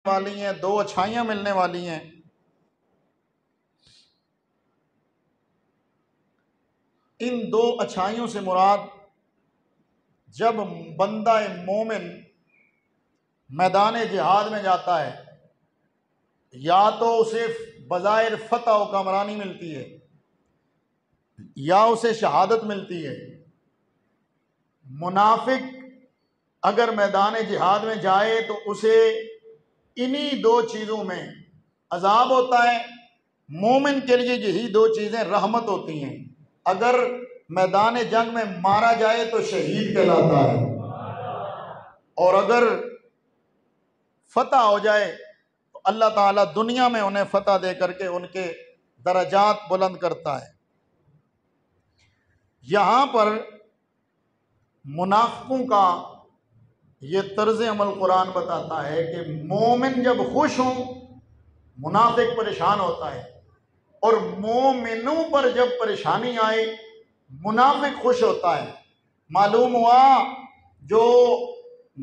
والی ہیں، دو اچھائیاں ملنے والی ہیں۔ ان دو اچھائیوں سے مراد جب بندہ مومن میدان جہاد میں جاتا ہے، یا تو اسے بظاہر فتح و کامرانی ملتی ہے یا اسے شہادت ملتی ہے۔ منافق اگر میدان جہاد میں جائے تو اسے انہی دو چیزوں میں عذاب ہوتا ہے۔ مومن کے لیے یہی دو چیزیں رحمت ہوتی ہیں۔ اگر میدان جنگ میں مارا جائے تو شہید کہلاتا ہے، اور اگر فتح ہو جائے تو اللہ تعالیٰ دنیا میں انہیں فتح دے کر کے ان کے درجات بلند کرتا ہے۔ یہاں پر منافقوں کا یہ طرز عمل قرآن بتاتا ہے کہ مومن جب خوش ہوں منافق پریشان ہوتا ہے، اور مومنوں پر جب پریشانی آئے منافق خوش ہوتا ہے۔ معلوم ہوا جو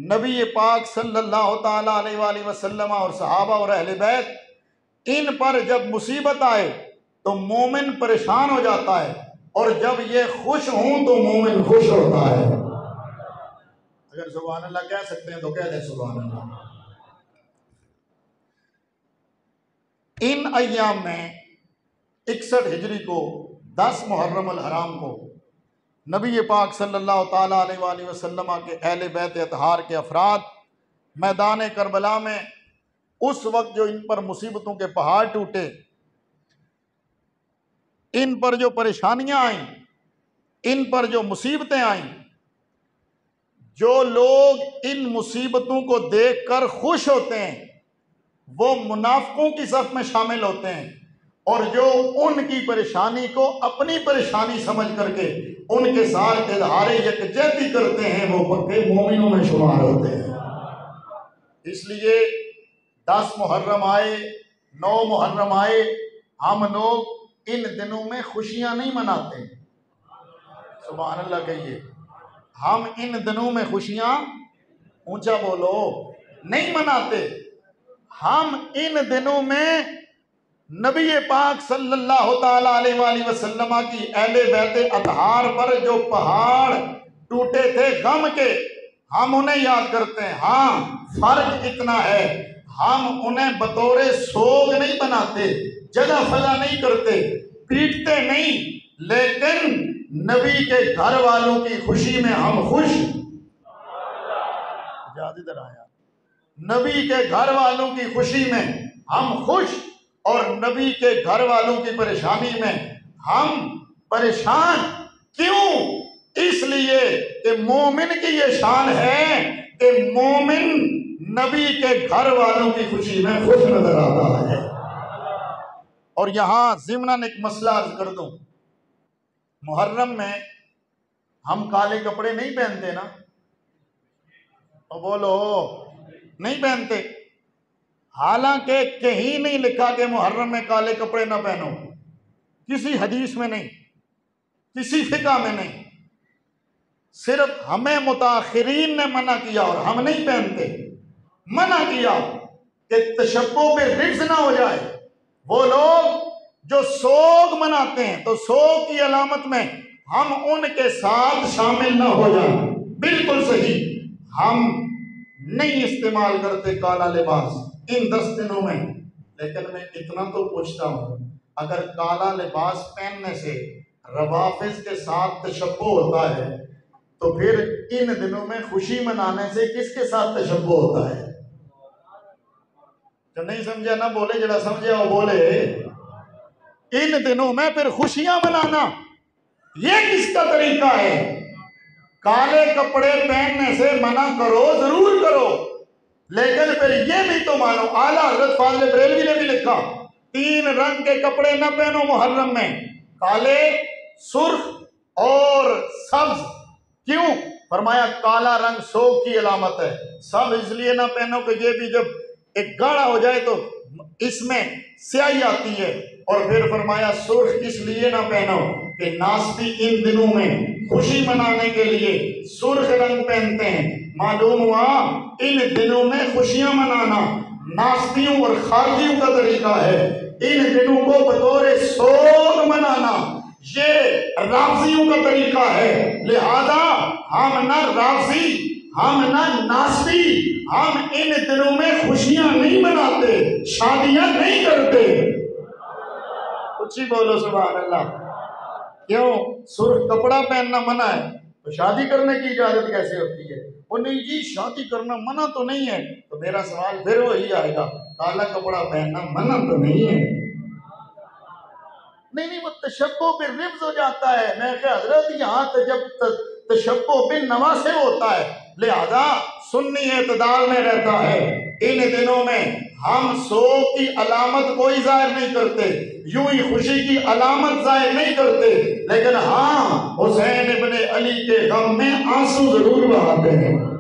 نبی پاک صلی اللہ تعالیٰ علیہ وآلہ وسلم اور صحابہ اور اہل بیت، ان پر جب مصیبت آئے تو مومن پریشان ہو جاتا ہے، اور جب یہ خوش ہوں تو مومن خوش ہوتا ہے۔ اگر سبحان اللہ کہہ سکتے ہیں تو کہہ دیں سبحان اللہ۔ ان ایام میں 61 ہجری کو 10 محرم الحرام کو نبی پاک صلی اللہ تعالیٰ علیہ وآلہ وسلم کے اہل بیت اطہار کے افراد میدان کربلا میں اس وقت جو ان پر مصیبتوں کے پہاڑ ٹوٹے، ان پر جو پریشانیاں آئیں، ان پر جو مصیبتیں آئیں، جو لوگ ان مصیبتوں کو دیکھ کر خوش ہوتے ہیں وہ منافقوں کی صف میں شامل ہوتے ہیں، اور جو ان کی پریشانی کو اپنی پریشانی سمجھ کر کے ان کے ساتھ اظہار یکجہتی کرتے ہیں وہ پکے مومنوں میں شمار ہوتے ہیں۔ اس لیے 10 محرم آئے، 9 محرم آئے، ہم لوگ ان دنوں میں خوشیاں نہیں مناتے۔ سبحان اللہ کہیے، ہم ان دنوں میں خوشیاں اونچا بولو نہیں مناتے۔ ہم ان دنوں میں نبی پاک صلی اللہ تعالیٰ علیہ وآلہ وسلم کی اہل بیت اطہار پر جو پہاڑ ٹوٹے تھے غم کے، ہم انہیں یاد کرتے ہیں۔ ہاں فرق اتنا ہے، ہم انہیں بطور سوگ نہیں بناتے، جگہ فضا نہیں کرتے، پیٹتے نہیں، لیکن نبی کے گھر والوں کی خوشی میں ہم خوش۔ ادھر آیا، نبی کے گھر والوں کی خوشی میں ہم خوش، اور نبی کے گھر والوں کی پریشانی میں ہم پریشان۔ کیوں؟ اس لیے کہ مومن کی یہ شان ہے کہ مومن نبی کے گھر والوں کی خوشی میں خوش نظر آتا ہے۔ اور یہاں ضمناً ایک مسئلہ عرض کر دوں، محرم میں ہم کالے کپڑے نہیں پہنتے نا؟ اور بولو نہیں پہنتے، حالانکہ کہیں نہیں لکھا کہ محرم میں کالے کپڑے نہ پہنو، کسی حدیث میں نہیں، کسی فقہ میں نہیں، صرف ہمیں متاخرین نے منع کیا اور ہم نہیں پہنتے۔ منع کیا کہ تشبہ پہ رجز نہ ہو جائے۔ وہ لوگ جو سوگ مناتے ہیں تو سوگ کی علامت میں ہم ان کے ساتھ شامل نہ ہو جائیں۔ بالکل صحیح، ہم نہیں استعمال کرتے کالا لباس ان 10 دنوں میں، لیکن میں اتنا تو پوچھتا ہوں، اگر کالا لباس پہننے سے روافض کے ساتھ تشبہ ہوتا ہے تو پھر ان دنوں میں خوشی منانے سے کس کے ساتھ تشبہ ہوتا ہے؟ جو نہیں سمجھا نہ بولے، جڑا سمجھا وہ بولے۔ ان دنوں میں پھر خوشیاں منانا یہ کس کا طریقہ ہے؟ کالے کپڑے پہننے سے منع کرو، ضرور کرو، لیکن پھر یہ بھی تو مانو، اعلیٰ حضرت فاضل بریلوی نے بھی لکھا 3 رنگ کے کپڑے نہ پہنو محرم میں، کالے، سرخ اور سبز۔ کیوں؟ فرمایا کالا رنگ سوگ کی علامت ہے، سب اس لیے نہ پہنو کہ یہ بھی جب ایک گاڑھا ہو جائے تو اس میں سیاہی آتی ہے، اور پھر فرمایا سرخ اس لیے نہ پہنو کہ ناستی ان دنوں میں خوشی منانے کے لیے سرخ رنگ پہنتے ہیں۔ معلوم ہوا ان دنوں میں خوشیاں منانا ناسبیوں اور خارجیوں کا طریقہ ہے ان دنوں کو بطور سوگ منانا، یہ رافضیوں کا طریقہ ہے۔ لہذا ہم نہ رافضی، ہم نہ ناسبی، ہم ان دنوں میں خوشیاں نہیں مناتے، شادیاں نہیں کرتے۔ اچھی بولو سبحان اللہ۔ کیوں؟ سرخ کپڑا پہننا منع ہے تو شادی کرنے کی اجازت کیسے ہوتی ہے؟ وہ نہیں جی شادی کرنا منع تو نہیں ہے، تو میرا سوال پھر وہی آئے گا، کالا کپڑا پہننا منع تو نہیں ہے؟ نہیں وہ تشبہ بالرفض ہو جاتا ہے۔ میں کہ حضرت یہاں جب تشبہ بالنواسب ہوتا ہے، لہذا سنی اعتدال میں رہتا ہے۔ ان دنوں میں ہم سوگ کی علامت کوئی ظاہر نہیں کرتے، یوں ہی خوشی کی علامت ظاہر نہیں کرتے، لیکن ہاں حسین ابن علی کے غم میں آنسو ضرور بہاتے ہیں۔